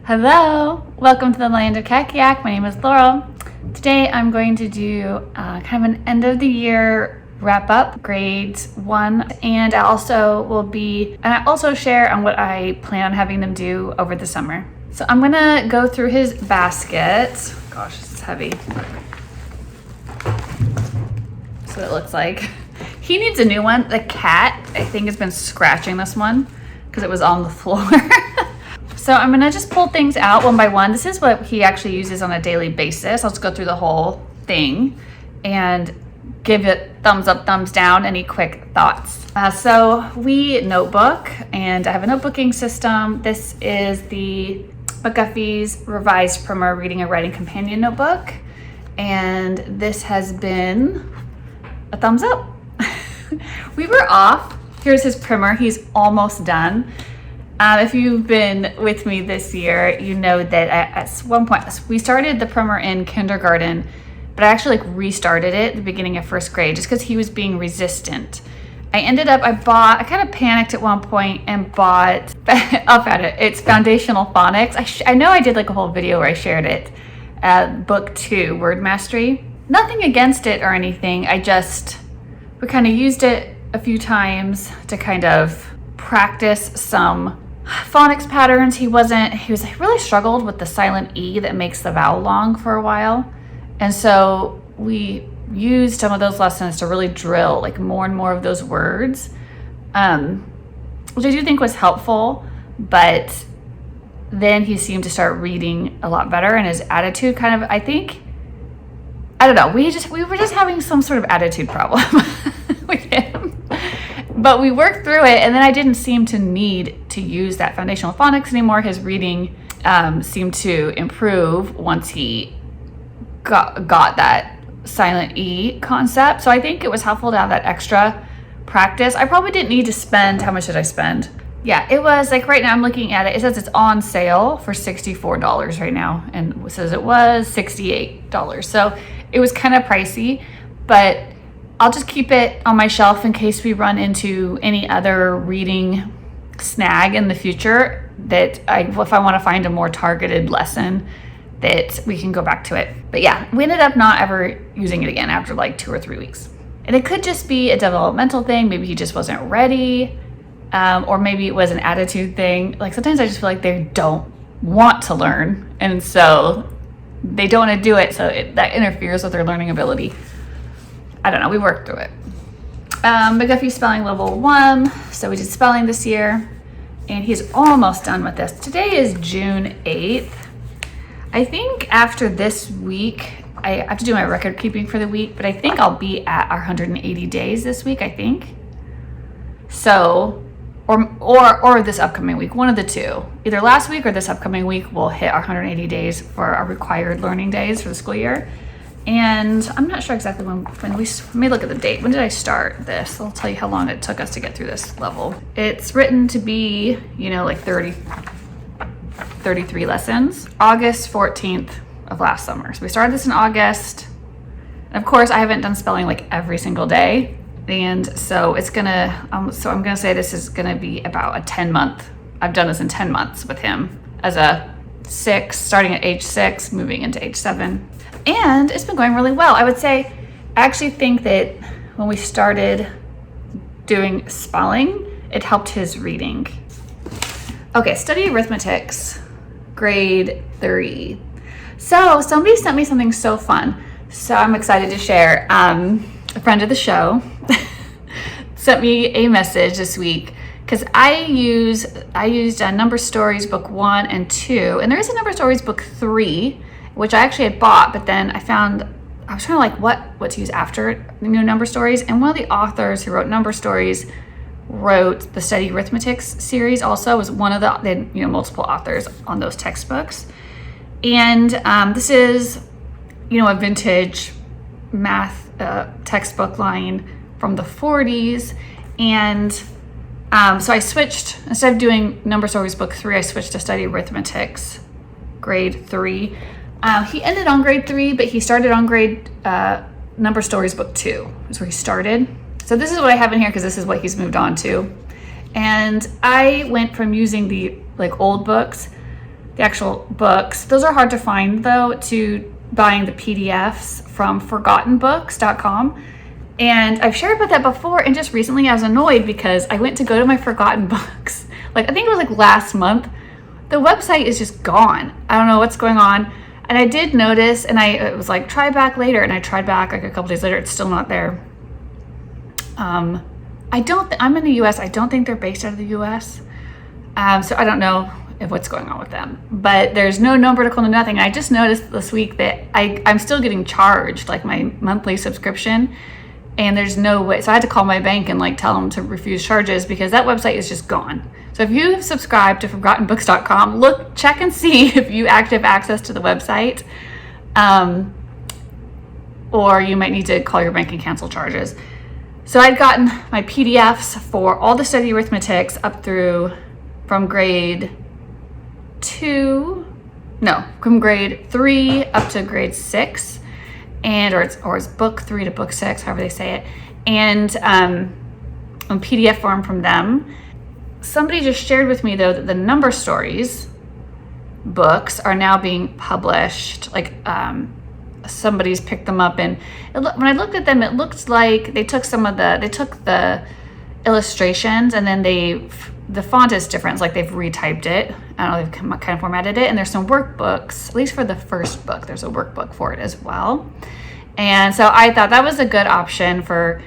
Hello, welcome to the land of Kakiak. My name is Laurel. Today I'm going to do kind of an end of the year wrap up, grades 1, and I also share on what I plan on having them do over the summer. So I'm gonna go through his basket. Gosh, this is heavy. That's what it looks like. He needs a new one. The cat, I think, has been scratching this one because it was on the floor. So I'm gonna just pull things out one by one. This is what he actually uses on a daily basis. I'll just go through the whole thing and give it thumbs up, thumbs down, any quick thoughts. So we notebook, and I have a notebooking system. This is the McGuffey's Revised Primer Reading and Writing Companion Notebook. And this has been a thumbs up. We were off. Here's his primer. He's almost done. If you've been with me this year, you know that at one point we started the primer in kindergarten, but I actually restarted it at the beginning of first grade just because he was being resistant. I kind of panicked at one point and bought it's foundational phonics. I know I did like a whole video where I shared it, book 2, Word Mastery. Nothing against it or anything. We kind of used it a few times to kind of practice some phonics patterns. He really struggled with the silent E that makes the vowel long for a while. And so we used some of those lessons to really drill like more and more of those words, which I do think was helpful. But then he seemed to start reading a lot better, and his attitude kind of, I don't know, we were just having some sort of attitude problem with him. But we worked through it, and then I didn't seem to need to use that foundational phonics anymore. His reading seemed to improve once he got that silent E concept. So I think it was helpful to have that extra practice. I probably didn't need to spend, how much did I spend? Yeah, it was like right now I'm looking at it. It says it's on sale for $64 right now, and it says it was $68. So it was kind of pricey, but I'll just keep it on my shelf in case we run into any other reading snag in the future if I want to find a more targeted lesson that we can go back to it. But yeah, we ended up not ever using it again after like 2 or 3 weeks. And it could just be a developmental thing. Maybe he just wasn't ready, or maybe it was an attitude thing. Like sometimes I just feel like they don't want to learn, and so they don't want to do it, so that interferes with their learning ability. I don't know, we worked through it. McGuffey Spelling Level 1, so we did spelling this year, and he's almost done with this. Today is June 8th. I think after this week, I have to do my record keeping for the week, but I think I'll be at our 180 days this week, I think. So, or this upcoming week, one of the two. Either last week or this upcoming week, we'll hit our 180 days for our required learning days for the school year. And I'm not sure exactly when let me look at the date. When did I start this? I'll tell you how long it took us to get through this level. It's written to be, like 33 lessons. August 14th of last summer. So we started this in August. And of course, I haven't done spelling like every single day. And so I'm gonna say this is gonna be about a 10-month. I've done this in 10 months with him as a 6, starting at age 6, moving into age 7. And it's been going really well. I would say, I actually think that when we started doing spelling, it helped his reading. Okay, study arithmetics, grade 3. So somebody sent me something so fun. So I'm excited to share. A friend of the show sent me a message this week because I used Number Stories book 1 and 2, and there is a Number Stories book 3, which I actually had bought, but then I was trying to like what to use after new Number Stories, and one of the authors who wrote Number Stories wrote the Study Arithmetics series. Also, was one of the multiple authors on those textbooks, and this is a vintage math textbook line from the 40s, and so I switched. Instead of doing Number Stories book 3, I switched to Study Arithmetics grade 3. He ended on grade 3, but he started on grade Number Stories book 2 is where he started. So this is what I have in here because this is what he's moved on to. And I went from using the old books the actual books. Those are hard to find though, to buying the PDFs from forgottenbooks.com. And I've shared about that before, and just recently I was annoyed because I went to go to my forgotten books. Like, I think it was like last month. The website is just gone. I don't know what's going on. And I did notice, and it was like, try back later. And I tried back like a couple days later. It's still not there. I'm in the US. I don't think they're based out of the US. So I don't know what's going on with them. But there's no number article, no nothing. I just noticed this week that I'm still getting charged like my monthly subscription. And there's no way. So I had to call my bank and like tell them to refuse charges because that website is just gone. So if you have subscribed to forgottenbooks.com, check and see if you have access to the website. Or you might need to call your bank and cancel charges. So I'd gotten my PDFs for all the study arithmetics up through from grade 3 up to grade 6. Or it's book 3 to book 6, however they say it, and in PDF form from them. Somebody just shared with me though that the number stories books are now being published. Like somebody's picked them up, and when I looked at them, it looked like they took the illustrations, and then the font is different. It's like they've retyped it. I don't know, they've kind of formatted it, and there's some workbooks, at least for the first book, there's a workbook for it as well. And so I thought that was a good option for,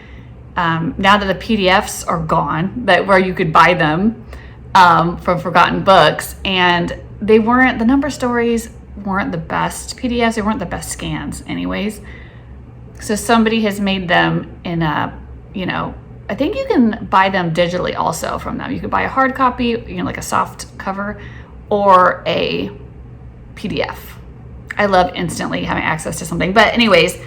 now that the PDFs are gone, where you could buy them from Forgotten Books, and the number stories weren't the best PDFs, they weren't the best scans anyways. So somebody has made them in I think you can buy them digitally also from them. You could buy a hard copy, like a soft cover, or a PDF. I love instantly having access to something. But anyways,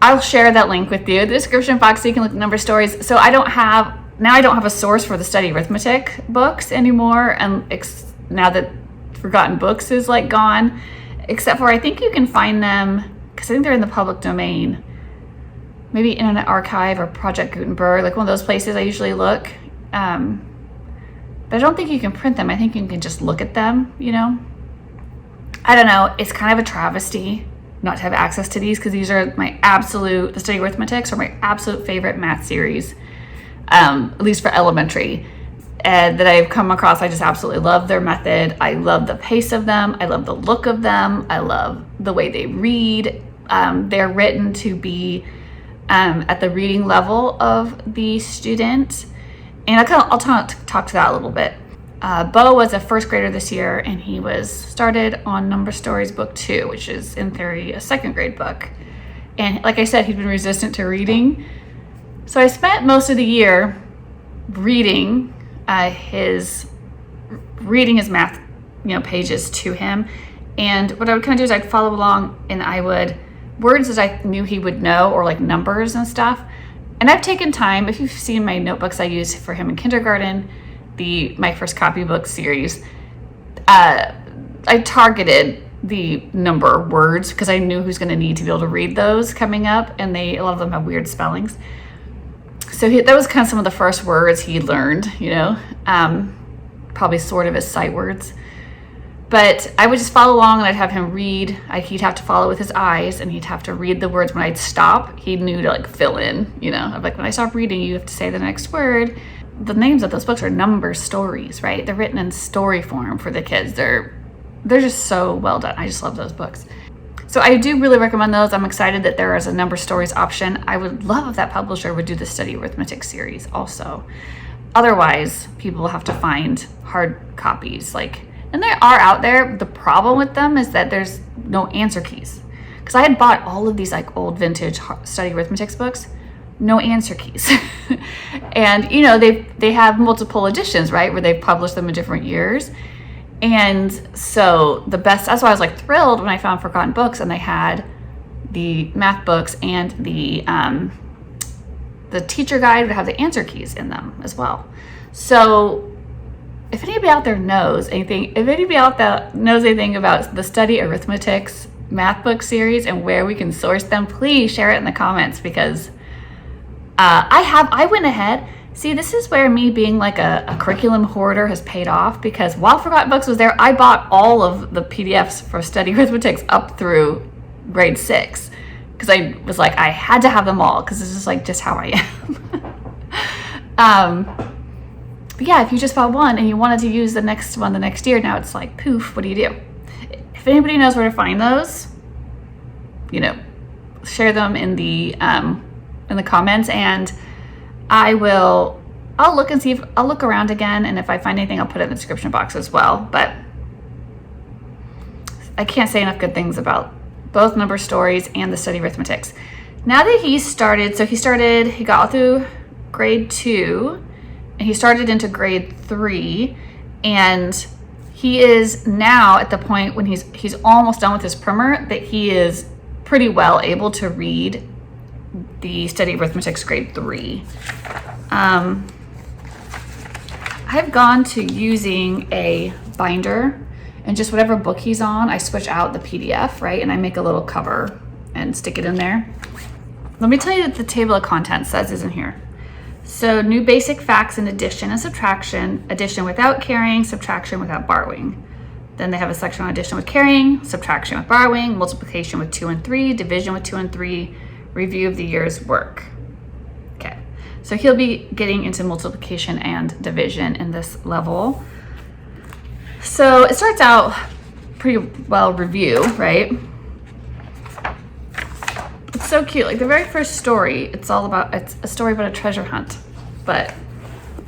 I'll share that link with you in the description box so you can look at number stories. So I don't have a source for the study arithmetic books anymore, and now that Forgotten Books is like gone, except for I think you can find them, because I think they're in the public domain. Maybe Internet Archive or Project Gutenberg, like one of those places I usually look. But I don't think you can print them. I think you can just look at them, I don't know. It's kind of a travesty not to have access to these, because these are the study arithmetics are my absolute favorite math series, at least for elementary, that I've come across. I just absolutely love their method. I love the pace of them. I love the look of them. I love the way they read. They're written to be at the reading level of the student. And I'll talk to that a little bit. Bo was a first grader this year, and he was started on Number Stories book 2, which is in theory a second grade book. And like I said, he'd been resistant to reading. So I spent most of the year reading his math, pages to him. And what I would kind of do is I'd follow along, and I would words that I knew he would know, or like numbers and stuff. And I've taken time, if you've seen my notebooks I used for him in kindergarten, my first copybook series, I targeted the number words because I knew who's going to need to be able to read those coming up, and a lot of them have weird spellings. So that was kind of some of the first words he learned, probably sort of his sight words. But I would just follow along, and I'd have him read. He'd have to follow with his eyes, and he'd have to read the words. When I'd stop, he knew to like fill in, I'm like, when I stop reading, you have to say the next word. The names of those books are number stories, right? They're written in story form for the kids. They're just so well done. I just love those books. So I do really recommend those. I'm excited that there is a number stories option. I would love if that publisher would do the study arithmetic series also. Otherwise, people will have to find hard copies, and they are out there. The problem with them is that there's no answer keys. Because I had bought all of these old vintage study arithmetics books, no answer keys. And they have multiple editions, right, where they've published them in different years. And so that's why I was thrilled when I found Forgotten Books, and they had the math books, and the teacher guide would have the answer keys in them as well. So if anybody out there knows anything about the study arithmetics math book series and where we can source them, please share it in the comments, because I went ahead See, this is where me being like a curriculum hoarder has paid off, because while Forgotten Books was there, I bought all of the PDFs for study arithmetic up through grade 6, because I was like, I had to have them all, because this is like just how I am. But yeah, if you just bought one and you wanted to use the next one the next year, now it's like, poof, what do you do? If anybody knows where to find those, you know, share them in the comments, and I'll look and see if I'll look around again, and if I find anything, I'll put it in the description box as well. But I can't say enough good things about both number stories and the study arithmetics. Now that he got all through grade 2, and he started into grade 3, and he is now at the point when he's almost done with his primer, that he is pretty well able to read the study arithmetics grade 3. I've gone to using a binder, and just whatever book he's on, I switch out the PDF, right? And I make a little cover and stick it in there. Let me tell you what the table of contents says is in here. So new basic facts in addition and subtraction, addition without carrying, subtraction without borrowing. Then they have a section on addition with carrying, subtraction with borrowing, multiplication with 2 and 3, division with 2 and 3, review of the year's work. Okay, so he'll be getting into multiplication and division in this level. So it starts out pretty well review, right? It's so cute. Like the very first story, it's a story about a treasure hunt. But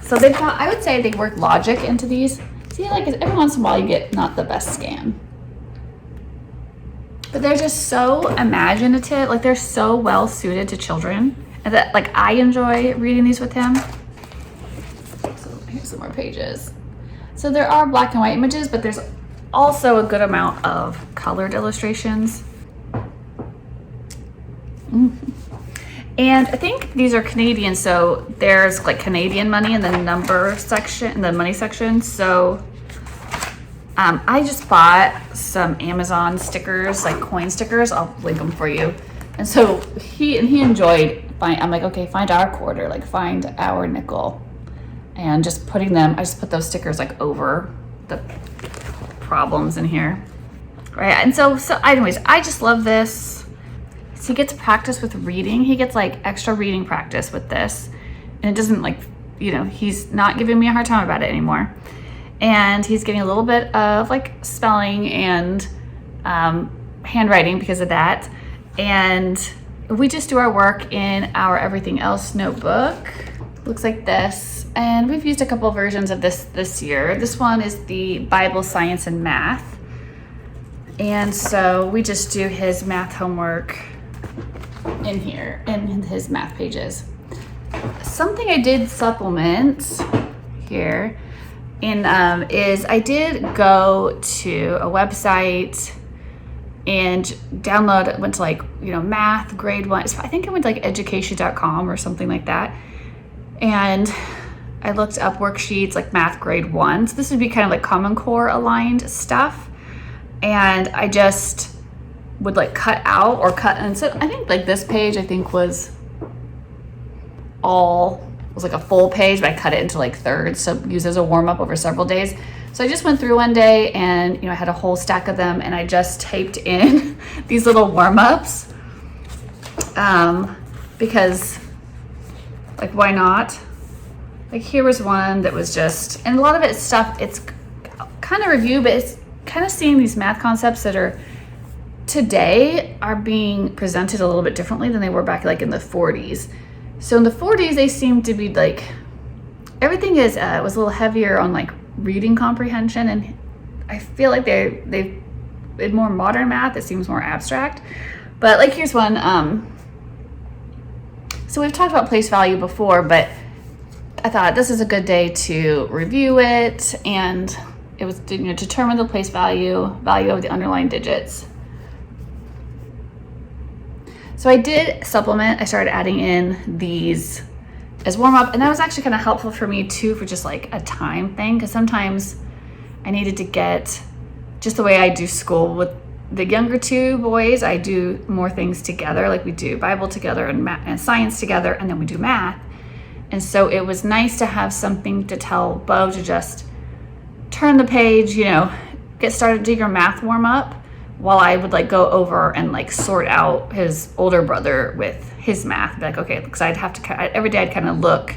so they've got, I would say they work logic into these. See, like every once in a while you get not the best scan. But they're just so imaginative. Like they're so well suited to children, and that like I enjoy reading these with him. So here's some more pages. So there are black and white images, but there's also a good amount of colored illustrations. And I think these are Canadian, so there's like Canadian money in the number section, in the money section. So I just bought some Amazon stickers, like coin stickers. I'll link them for you. And so he enjoyed. I'm like, okay, find our quarter, like find our nickel, and just putting them. I just put those stickers like over the problems in here, right? And so anyways, I just love this. So he gets practice with reading. He gets like extra reading practice with this, and it doesn't like, you know, he's not giving me a hard time about it anymore. And he's getting a little bit of like spelling and handwriting because of that. And we just do our work in our everything else notebook. Looks like this. And we've used a couple versions of this year. This one is the Bible, Science, and Math. And so we just do his math homework in here, in his math pages. Something I did supplement here is I did go to a website and went to like, you know, math grade 1. So I think I went to like education.com or something like that. And I looked up worksheets like math grade 1. So this would be kind of like Common Core aligned stuff. And I just would like cut out or cut. And so I think like this page, I think was like a full page, but I cut it into like thirds. So use as a warm up over several days. So I just went through one day and, you know, I had a whole stack of them, and I just taped in these little warm ups because like, why not? Like here was one that was just, and a lot of it's stuff, it's kind of review, but it's kind of seeing these math concepts that are today are being presented a little bit differently than they were back like in the 40s. So in the 40s, they seemed to be like, everything was a little heavier on like reading comprehension. And I feel like they in more modern math, it seems more abstract. But like here's one. So we've talked about place value before, but I thought this is a good day to review it. And it was, you know, determine the place value of the underlying digits. So I did supplement. I started adding in these as warm up, and that was actually kind of helpful for me too, for just like a time thing, because sometimes I needed to get, just the way I do school with the younger two boys, I do more things together, like we do Bible together and math and science together, and then we do math. And so it was nice to have something to tell Bo to just turn the page, you know, get started, do your math warm up, while I would like go over and like sort out his older brother with his math. Be like, okay, because I'd have to, every day I'd kind of look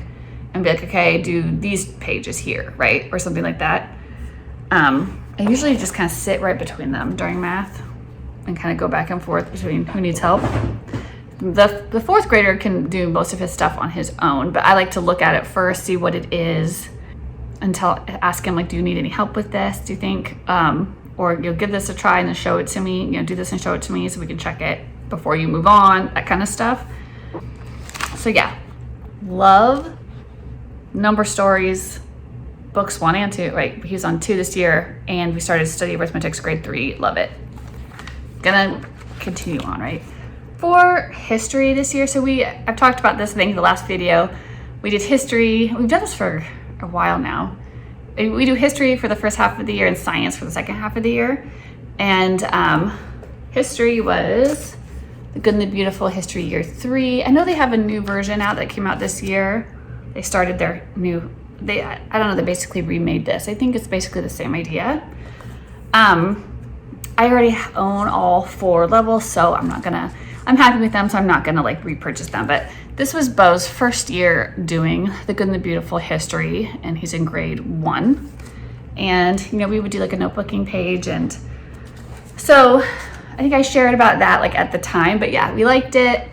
and be like, okay, do these pages here, right? Or something like that. I usually just kind of sit right between them during math and kind of go back and forth between who needs help. The fourth grader can do most of his stuff on his own, but I like to look at it first, see what it is, and ask him like, do you need any help with this? Do you think, or you'll give this a try and then show it to me, you know, do this and show it to me so we can check it before you move on, that kind of stuff. So yeah, love number stories, books 1 and 2, right? He was on 2 this year, and we started study arithmetics grade 3, love it. Gonna continue on, right? For history this year, so I've talked about this, I think, the last video. We did history, we've done this for a while now. We do history for the first half of the year and science for the second half of the year. And history was The Good and the Beautiful History Year 3. I know they have a new version out that came out this year. They started their new, I don't know, they basically remade this. I think it's basically the same idea. I already own all 4 levels, so I'm happy with them, so I'm not gonna like repurchase them. But this was Bo's first year doing The Good and the Beautiful History, and he's in grade 1. And, you know, we would do like a notebooking page, and so I think I shared about that like at the time, but yeah, we liked it.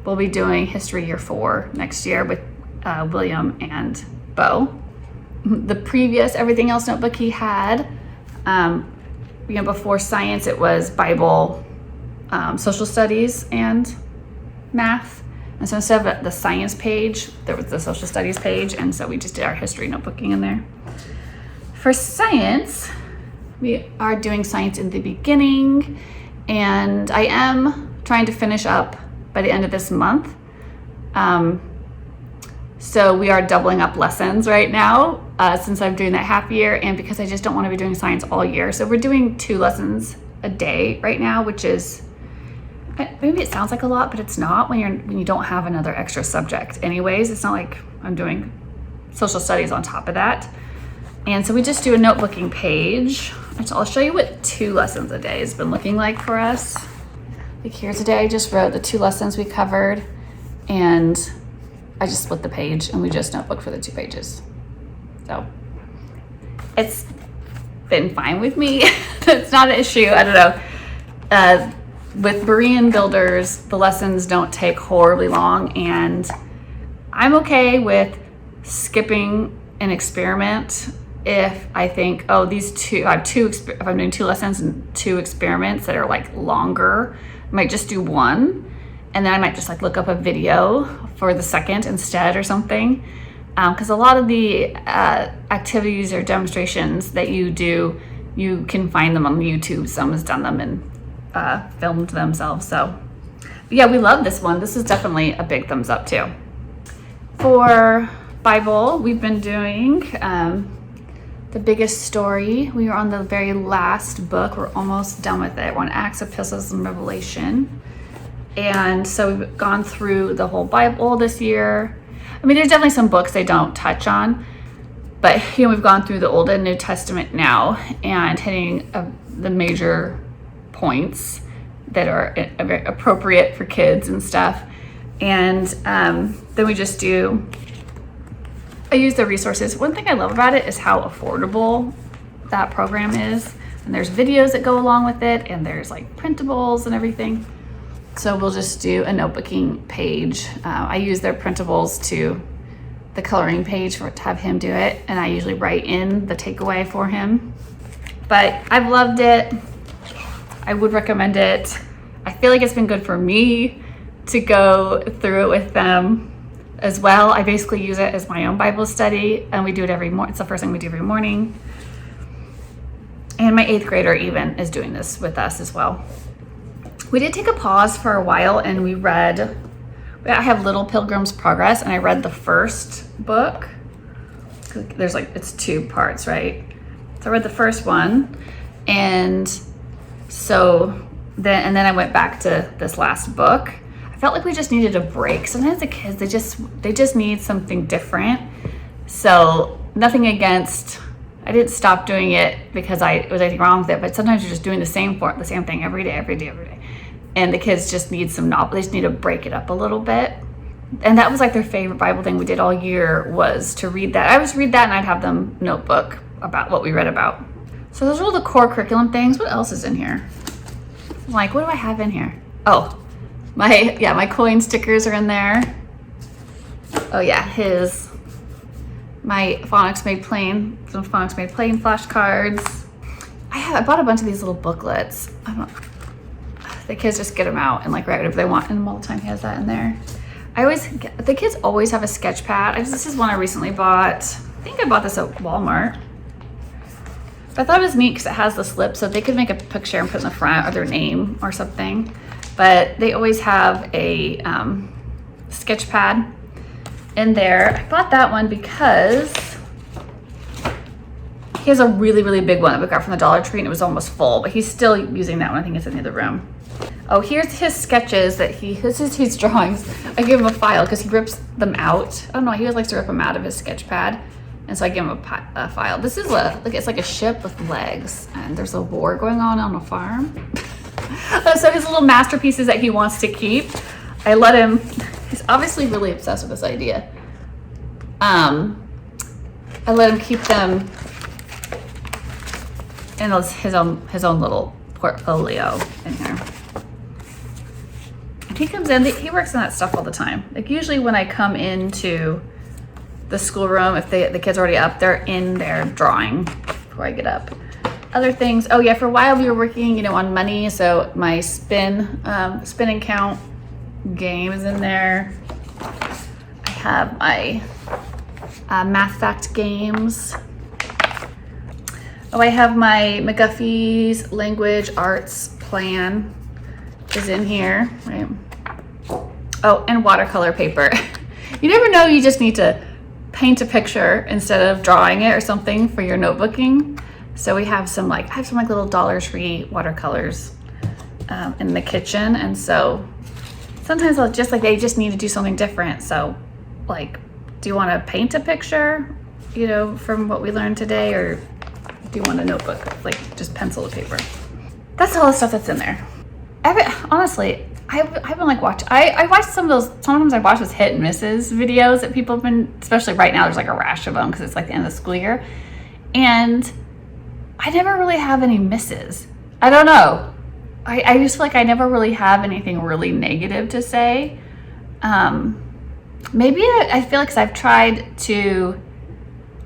We'll be doing History Year 4 next year with William and Bo. The previous Everything Else notebook he had, you know, before science, it was Bible, social studies, and math. And so instead of the science page, there was the social studies page, and so we just did our history notebooking in there. For science, we are doing science in the beginning, and I am trying to finish up by the end of this month. So we are doubling up lessons right now, since I'm doing that half year, and because I just don't want to be doing science all year. So we're doing 2 lessons a day right now, which is, maybe it sounds like a lot, but it's not when you don't have another extra subject anyways. It's not like I'm doing social studies on top of that. And so we just do a notebooking page. So I'll show you what 2 lessons a day has been looking like for us. Like here's a day I just wrote the 2 lessons we covered, and I just split the page and we just notebook for the 2 pages. So it's been fine with me. It's not an issue. I don't know. With Berean builders, the lessons don't take horribly long, and I'm okay with skipping an experiment if I think, oh, if I'm doing 2 lessons and 2 experiments that are like longer, I might just do 1, and then I might just like look up a video for the second instead or something. Because a lot of the activities or demonstrations that you do, you can find them on YouTube. Someone's done them and filmed themselves. So yeah, we love this one. This is definitely a big thumbs up too. For Bible, we've been doing The Biggest Story. We are on the very last book. We're almost done with it. We're on Acts, Epistles, and Revelation. And so we've gone through the whole Bible this year. I mean, there's definitely some books they don't touch on, but you know, we've gone through the Old and New Testament now and hitting the major points that are very appropriate for kids and stuff. And then we just I use the resources. One thing I love about it is how affordable that program is. And there's videos that go along with it, and there's like printables and everything. So we'll just do a notebooking page. I use their printables to the coloring page to have him do it, and I usually write in the takeaway for him. But I've loved it. I would recommend it. I feel like it's been good for me to go through it with them as well. I basically use it as my own Bible study, and we do it every morning. It's the first thing we do every morning. And my 8th grader even is doing this with us as well. We did take a pause for a while, and I have Little Pilgrim's Progress, and I read the first book. There's it's 2 parts, right? So I read the first one, and then I went back to this last book. I felt like we just needed a break. Sometimes the kids, they just need something different. So nothing against, I didn't stop doing it because it was anything wrong with it, but sometimes you're just doing the same thing every day. And the kids just need they just need to break it up a little bit. And that was like their favorite Bible thing we did all year, was to read that. I would read that and I'd have them notebook about what we read about. So those are all the core curriculum things. What else is in here? Like, what do I have in here? Oh, my coin stickers are in there. Oh yeah, my phonics made plain flashcards. I bought a bunch of these little booklets. The kids just get them out and like write whatever they want in them all the time. He has that in there. The kids always have a sketch pad. This is one I recently bought. I think I bought this at Walmart. But I thought it was neat because it has the slip, so they could make a picture and put in the front, or their name or something. But they always have a sketch pad in there. I bought that one because he has a really, really big one that we got from the Dollar Tree, and it was almost full, but he's still using that one. I think it's in the other room. Oh, here's his sketches this is his drawings. I gave him a file because he rips them out. I don't know, he always likes to rip them out of his sketch pad. And so I gave him a file. This is it's like a ship with legs, and there's a war going on a farm. So his little masterpieces that he wants to keep, I let him, he's obviously really obsessed with this idea. I let him keep them in his own little portfolio in here. And he comes in, he works on that stuff all the time. Like usually when I come into the schoolroom, if the kids are already up, they're in there drawing before I get up. Other things, oh yeah, for a while we were working, on money, so my spin and count game is in there. I have my math fact games. Oh, I have my McGuffey's language arts plan is in here, right? Oh, and watercolor paper. You never know, you just need to paint a picture instead of drawing it or something for your notebooking. So we have some little Dollar Tree watercolors in the kitchen, and so sometimes they just need to do something different. So like, do you want to paint a picture, from what we learned today, or do you want a notebook, like just pencil to paper? That's all the stuff that's in there. Honestly, I've been watching. I watched some of those. Sometimes I watch those hit and misses videos that people have been, especially right now. There's like a rash of them because it's like the end of the school year, and I never really have any misses. I don't know. I just feel like I never really have anything really negative to say. Maybe I feel like 'cause I've tried to,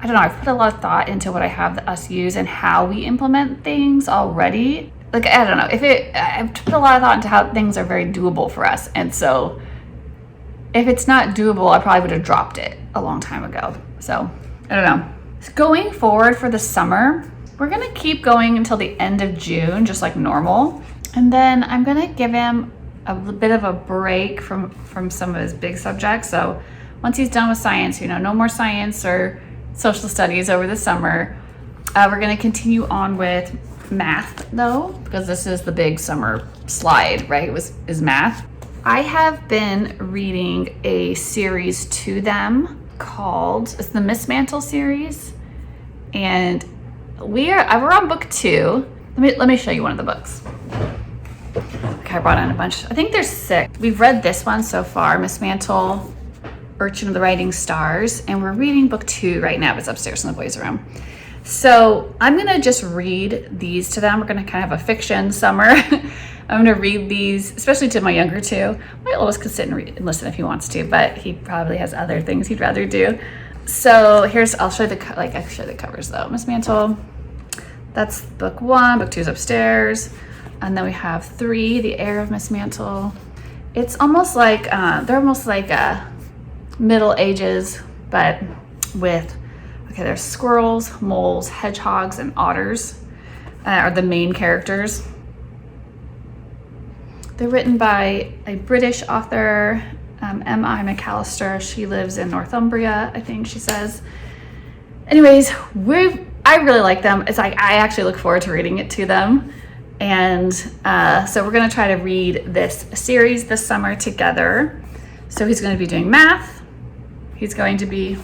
I don't know, I've put a lot of thought into what I have us use and how we implement things already. Like, I don't know, I've put a lot of thought into how things are very doable for us. And so if it's not doable, I probably would have dropped it a long time ago. So I don't know. Going forward for the summer, we're gonna keep going until the end of June, just like normal. And then I'm gonna give him a bit of a break from some of his big subjects. So once he's done with science, no more science or social studies over the summer. We're gonna continue on with math though, because this is the big summer slide, right? Is math. I have been reading a series to them it's the Miss Mantle series. And we're on book 2. Let me show you one of the books. Okay, I brought in a bunch. I think there's 6. We've read this one so far, Miss Mantle, Urchin of the Writing Stars, and we're reading book 2 right now. It's upstairs in the boys' room. So I'm gonna just read these to them. We're gonna kind of have a fiction summer. I'm gonna read these, especially to my younger 2. My oldest can sit and read and listen if he wants to, but he probably has other things he'd rather do. So I'll show the covers though. Miss Mantle, that's book 1. Book 2 is upstairs. And then we have 3, The Heir of Miss Mantle. It's almost like, they're almost like Middle Ages, but with, there's squirrels, moles, hedgehogs, and otters are the main characters. They're written by a British author, M.I. McAllister. She lives in Northumbria, I think she says. Anyways, I really like them. It's like, I actually look forward to reading it to them. And so we're gonna try to read this series this summer together. So he's gonna be doing math. He's going to be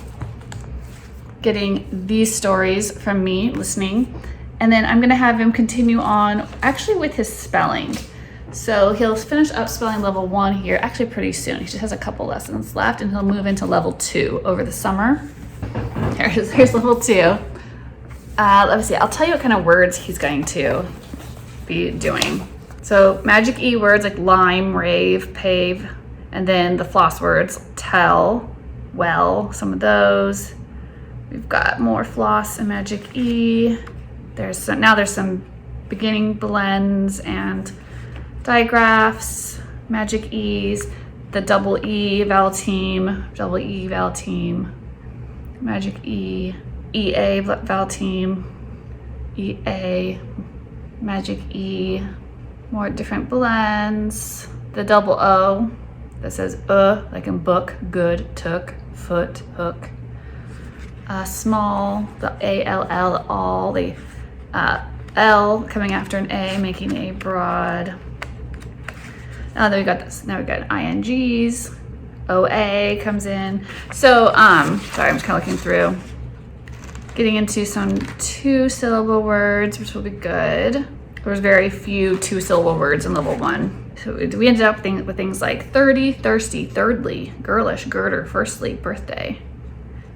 getting these stories from me, listening. And then I'm gonna have him continue on actually with his spelling. So he'll finish up spelling level 1 here actually pretty soon. He just has a couple lessons left and he'll move into level 2 over the summer. Here's level 2. Let me see, I'll tell you what kind of words he's going to be doing. So magic E words like lime, rave, pave, and then the floss words, tell, well, some of those. We've got more floss and magic E. There's some beginning blends and digraphs, magic E's, the double E vowel team, magic E, EA vowel team, EA, magic E, more different blends, the double O that says like in book, good, took, foot, hook, small, the ALL, all, the L coming after an A, making a broad. Then we got this. Now we got INGs. OA comes in. So, sorry, I'm just kind of looking through. Getting into some 2-syllable words, which will be good. There's very few 2-syllable words in level 1. So we ended up with things like 30, thirsty, thirdly, girlish, girder, firstly, birthday,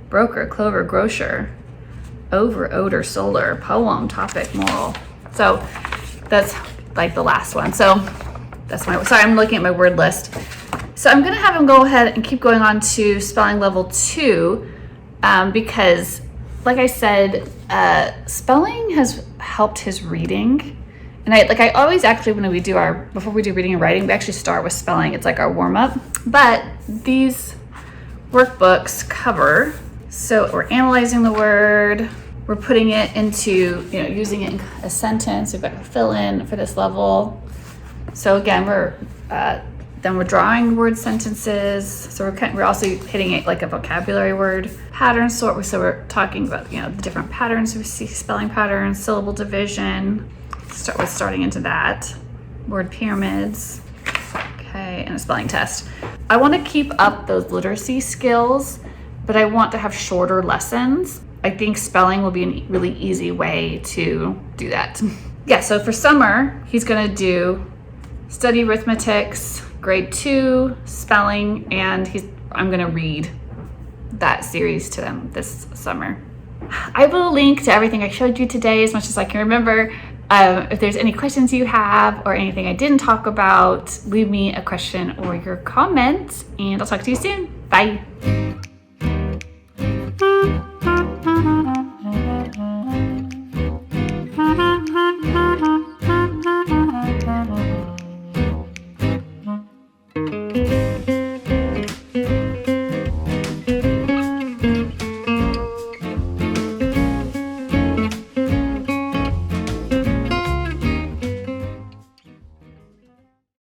broker, clover, grocer, over, odor, solar, poem, topic, moral. So that's like the last one. So that's sorry, I'm looking at my word list. So I'm gonna have him go ahead and keep going on to spelling level 2 because like I said, spelling has helped his reading. And I always actually, before we do reading and writing, we actually start with spelling. It's like our warm up. But these workbooks cover, so we're analyzing the word, we're putting it into, using it in a sentence. We've got to fill in for this level. So again, we're drawing word sentences. So we're also hitting it like a vocabulary word pattern sort. So we're talking about the different patterns. We see spelling patterns, syllable division. Starting into that. Word pyramids. Okay, and a spelling test. I want to keep up those literacy skills, but I want to have shorter lessons. I think spelling will be a really easy way to do that. Yeah, so for summer, he's gonna do study arithmetics, grade 2, spelling, and I'm gonna read that series to them this summer. I will link to everything I showed you today as much as I can remember. If there's any questions you have or anything I didn't talk about, leave me a question or your comment, and I'll talk to you soon. Bye.